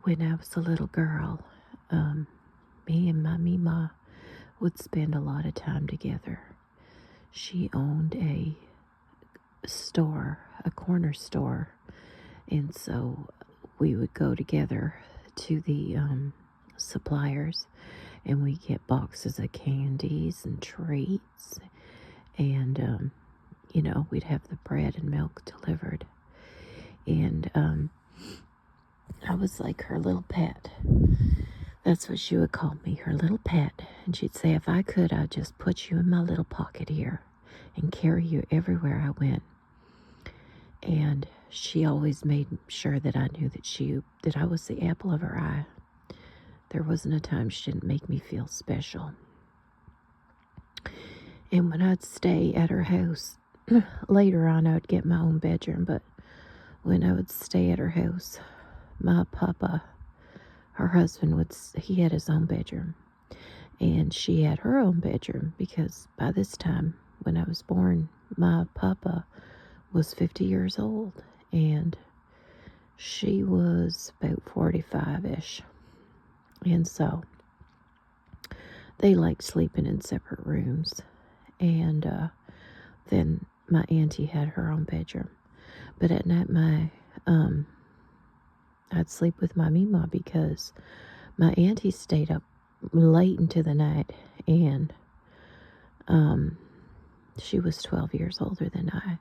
When I was a little girl, me and my Mima would spend a lot of time together. She owned a store, a corner store, and so we would go together to the suppliers, and we get boxes of candies and treats, and we'd have the bread and milk delivered, and I was like her little pet. That's what she would call me, her little pet. And she'd say, if I could, I'd just put you in my little pocket here and carry you everywhere I went. And she always made sure that I knew that I was the apple of her eye. There wasn't a time she didn't make me feel special. And when I'd stay at her house, later on I would get my own bedroom, but when I would stay at her house, my papa, her husband, he had his own bedroom, and she had her own bedroom, because by this time, when I was born, my papa was 50 years old, and she was about 45-ish, and so they liked sleeping in separate rooms, and then my auntie had her own bedroom, but at night I'd sleep with my Mima, because my auntie stayed up late into the night, and she was 12 years older than I.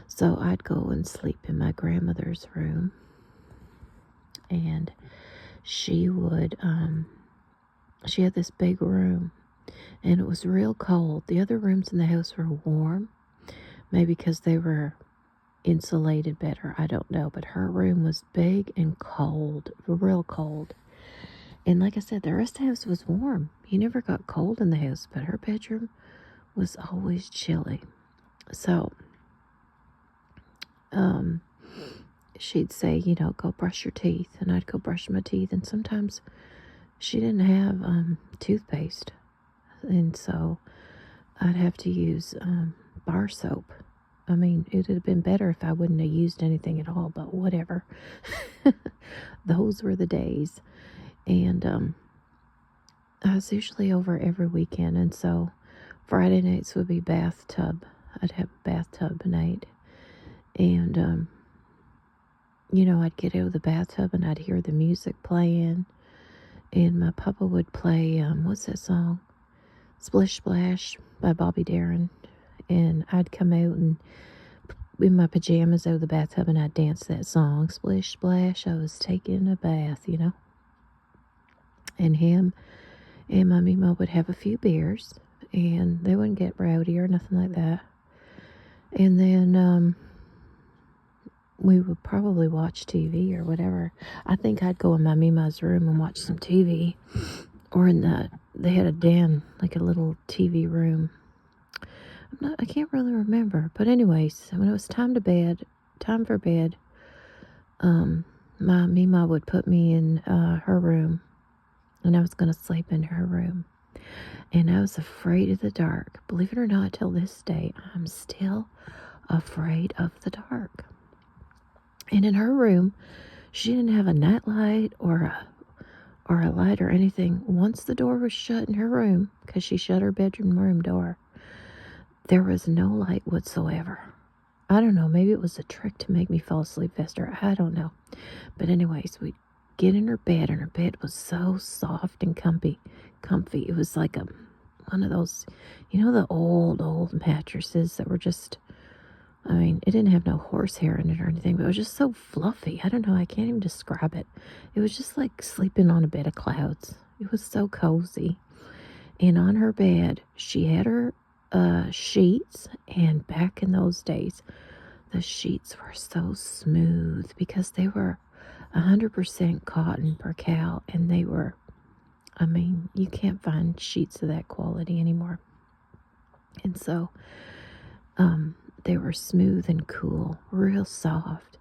So I'd go and sleep in my grandmother's room, and she had this big room, and it was real cold. The other rooms in the house were warm, maybe because they were insulated better, I don't know, but her room was big and cold, real cold. And like I said, the rest of the house was warm. You never got cold in the house, but her bedroom was always chilly. So she'd say, go brush your teeth, and I'd go brush my teeth, and sometimes she didn't have toothpaste, and so I'd have to use bar soap. I mean, it would have been better if I wouldn't have used anything at all, but whatever. Those were the days. And I was usually over every weekend, and so Friday nights would be bathtub. I'd have a bathtub night. And, I'd get out of the bathtub, and I'd hear the music playing, and my papa would play, what's that song? Splish Splash by Bobby Darin. And I'd come out and in my pajamas out of the bathtub, and I'd dance that song, Splish Splash, I was taking a bath, And him and my Mima would have a few beers, and they wouldn't get rowdy or nothing like that. And then we would probably watch TV or whatever. I think I'd go in my Mima's room and watch some TV, or they had a den, like a little TV room. I can't really remember, but anyways, when it was time for bed, my Mima would put me in her room, and I was going to sleep in her room, and I was afraid of the dark. Believe it or not, till this day, I'm still afraid of the dark. And in her room, she didn't have a night light or a light or anything. Once the door was shut in her room, because she shut her bedroom room door, there was no light whatsoever. I don't know, maybe it was a trick to make me fall asleep faster. I don't know. But anyways, we'd get in her bed, and her bed was so soft and comfy. It was like one of those, the old mattresses that were just, it didn't have no horsehair in it or anything, but it was just so fluffy. I don't know, I can't even describe it. It was just like sleeping on a bed of clouds. It was so cozy. And on her bed, she had her sheets, and back in those days, the sheets were so smooth because they were 100% cotton percale, and they were, you can't find sheets of that quality anymore. And so they were smooth and cool, real soft.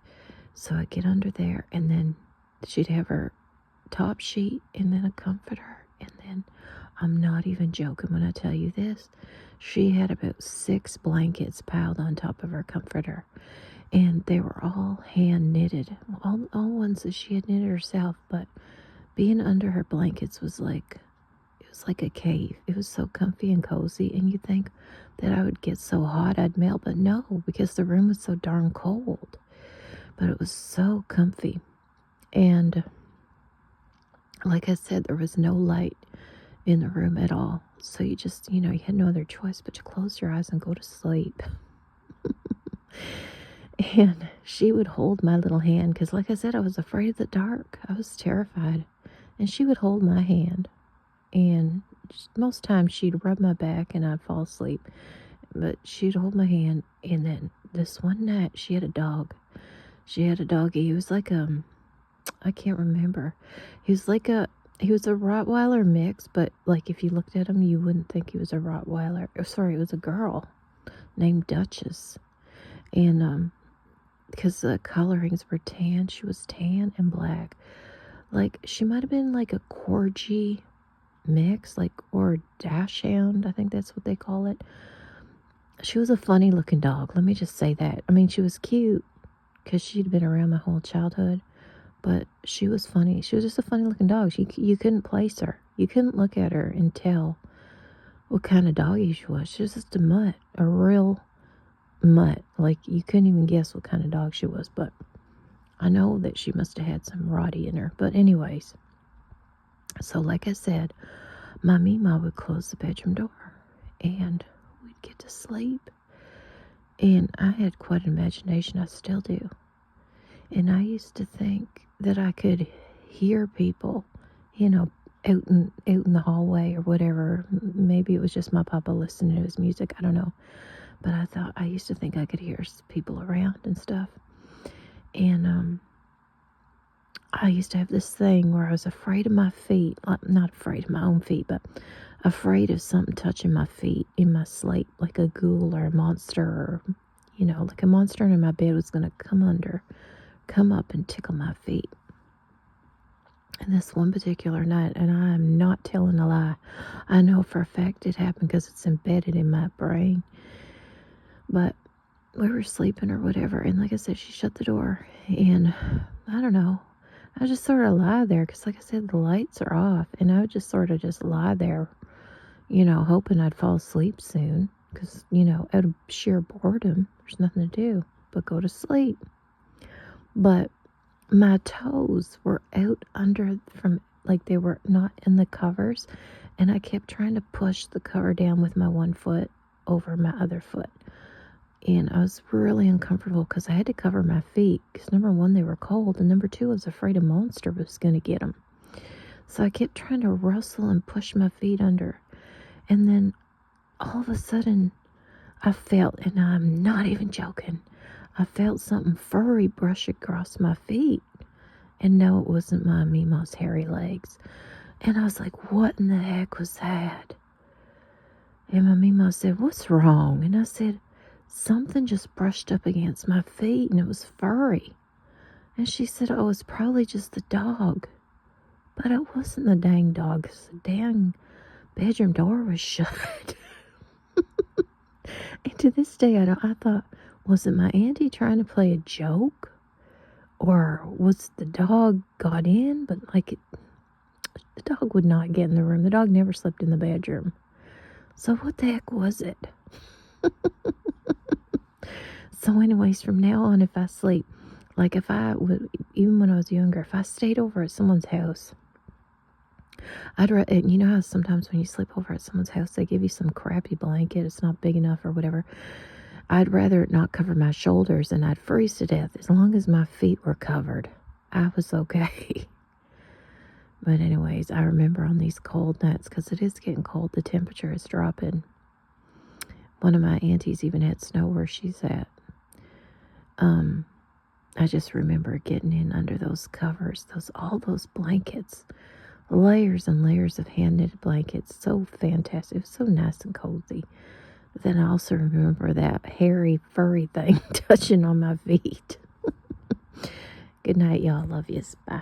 So I'd get under there, and then she'd have her top sheet, and then a comforter, and then, I'm not even joking when I tell you this, she had about 6 blankets piled on top of her comforter. and they were all hand knitted, all ones that she had knitted herself. But being under her blankets was like, it was like a cave. It was so comfy and cozy, and you'd think that I would get so hot I'd melt, but no, because the room was so darn cold. But it was so comfy. And like I said, there was no light in the room at all. So you just, you had no other choice but to close your eyes and go to sleep. And she would hold my little hand because, like I said, I was afraid of the dark. I was terrified. And she would hold my hand. And most times she'd rub my back and I'd fall asleep. But she'd hold my hand. And then this one night, she had a dog. She had a doggy. He was like I can't remember. He was a Rottweiler mix, but like if you looked at him, you wouldn't think he was a Rottweiler. Sorry, it was a girl named Duchess. And because the colorings were tan, she was tan and black. Like she might have been like a Corgi mix, or Dachshund. I think that's what they call it. She was a funny looking dog. Let me just say that. I mean, she was cute because she'd been around my whole childhood. But she was funny. She was just a funny looking dog. You couldn't place her. You couldn't look at her and tell what kind of doggy she was. She was just a mutt, a real mutt. Like you couldn't even guess what kind of dog she was. But I know that she must have had some Roddy in her. But anyways, so like I said, my Mima would close the bedroom door and we'd get to sleep. And I had quite an imagination. I still do. And I used to think that I could hear people, out in the hallway or whatever. Maybe it was just my papa listening to his music. I don't know. But I used to think I could hear people around and stuff. And I used to have this thing where I was afraid of my feet. Not afraid of my own feet, but afraid of something touching my feet in my sleep, like a ghoul or a monster, or, like a monster under my bed was going to come up and tickle my feet. And this one particular night, and I am not telling a lie, I know for a fact it happened because it's embedded in my brain. But we were sleeping or whatever, and like I said, she shut the door, and I don't know, I just sort of lie there because, like I said, the lights are off, and I would just sort of just lie there, hoping I'd fall asleep soon because, out of sheer boredom, there's nothing to do but go to sleep. But my toes were out they were not in the covers, and I kept trying to push the cover down with my one foot over my other foot. And I was really uncomfortable because I had to cover my feet because, number one, they were cold, and number two, I was afraid a monster was going to get them. So I kept trying to rustle and push my feet under. And then all of a sudden, I felt, and I'm not even joking, I felt something furry brush across my feet. And no, it wasn't my Mima's hairy legs. And I was like, what in the heck was that? And my Mima said, what's wrong? And I said, something just brushed up against my feet and it was furry. And she said, oh, it's probably just the dog. But it wasn't the dang dog, because the dang bedroom door was shut. And to this day, I thought, was it my auntie trying to play a joke? Or was the dog got in? But the dog would not get in the room. The dog never slept in the bedroom. So what the heck was it? So anyways, from now on, if I sleep, like if I would, even when I was younger, if I stayed over at someone's house, and you know how sometimes when you sleep over at someone's house, they give you some crappy blanket, it's not big enough or whatever. I'd rather it not cover my shoulders, and I'd freeze to death. As long as my feet were covered, I was okay. But anyways, I remember on these cold nights, because it is getting cold, the temperature is dropping. One of my aunties even had snow where she's at. I just remember getting in under those covers, all those blankets, layers and layers of hand-knitted blankets. So fantastic. It was so nice and cozy. But then I also remember that hairy, furry thing touching on my feet. Good night, y'all. Love yous. Bye.